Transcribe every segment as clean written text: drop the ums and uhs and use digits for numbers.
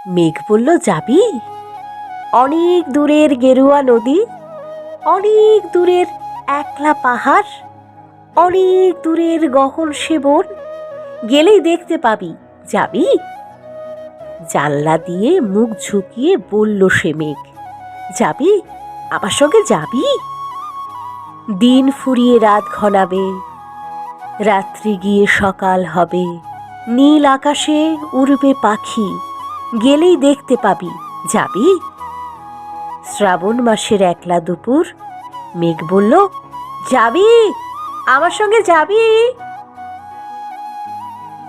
মেঘ বলল, যাবি? অনেক দূরের গেরুয়া নদী, অনেক দূরের একলা পাহাড়, অনেক দূরের গহন সে বন, গেলেই দেখতে পাবি, যাবি? জানলা দিয়ে মুখ ঝুঁকিয়ে বলল সে মেঘ, যাবি? আমার সঙ্গে যাবি? দিন ফুরিয়ে রাত ঘনাবে, রাত্রি গিয়ে সকাল হবে, নীল আকাশে উড়বে পাখি, গেলেই দেখতে পাবি, যাবি? শ্রাবণ মাসের একলা দুপুর, মেঘ বলল, যাবি? আমার সঙ্গে যাবি?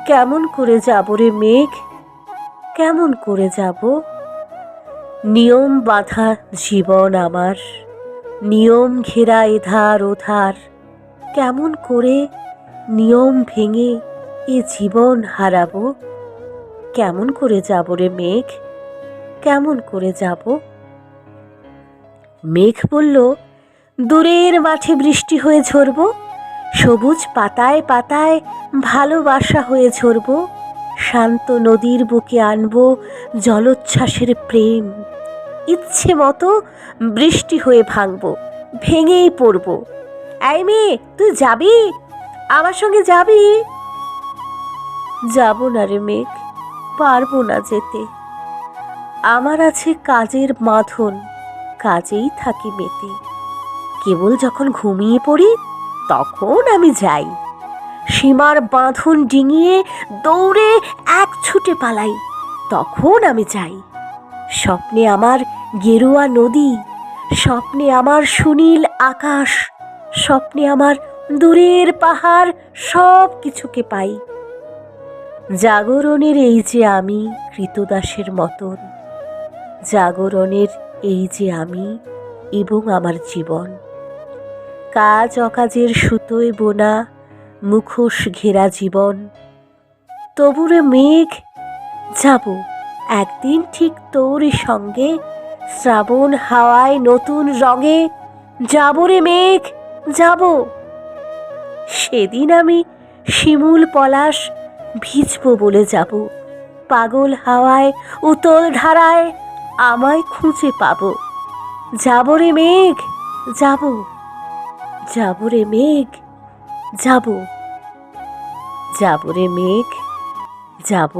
কেমন করে যাব রে মেঘ, কেমন করে যাব? নিয়ম বাঁধা জীবন আমার, নিয়ম ঘেরা এধার ওধার, কেমন করে নিয়ম ভেঙে এ জীবন হারাবো? কেমন করে যাব রে মেঘ, কেমন করে যাব? মেঘ বলল, দূরের মাঠে বৃষ্টি হয়ে ঝরব, সবুজ পাতায় পাতায় ভালোবাসা হয়ে ঝরব, শান্ত নদীর বুকে আনব জলোচ্ছ্বাসের প্রেম, ইচ্ছে মতো বৃষ্টি হয়ে ভাঙব, ভেঙেই পড়ব। এই মেয়ে, তুই যাবি? আমার সঙ্গে যাবি? যাব না রে মেঘ, পারবো না যেতে। আমার আছে কাজের বাঁধন, কাজেই থাকি মেতে। কেবল যখন ঘুমিয়ে পড়ি তখন আমি যাই, সীমার বাঁধন ডিঙিয়ে দৌড়ে এক ছুটে পালাই, তখন আমি যাই। স্বপ্নে আমার গেরুয়া নদী, স্বপ্নে আমার সুনীল আকাশ, স্বপ্নে আমার দূরের পাহাড়, সব কিছুকে পাই। জাগরণের এই যে আমি কৃতদাসের মতন, জাগরণের এই যে আমি এবং আমার জীবন, কাজ অকাজের সুতোয় বোনা মুখোশ ঘেরা জীবন। তবুরে মেঘ, যাব একদিন ঠিক তোরই সঙ্গে, শ্রাবণ হাওয়ায় নতুন রঙে, যাব রে মেঘ, যাব। সেদিন আমি শিমুল পলাশ ভিজব বলে যাব, পাগল হাওয়ায় উতল ধারায় আমায় খুঁজে পাবো। যাব রে মেঘ, যাব, যাব রে মেঘ, যাব, যাব রে মেঘ, যাব।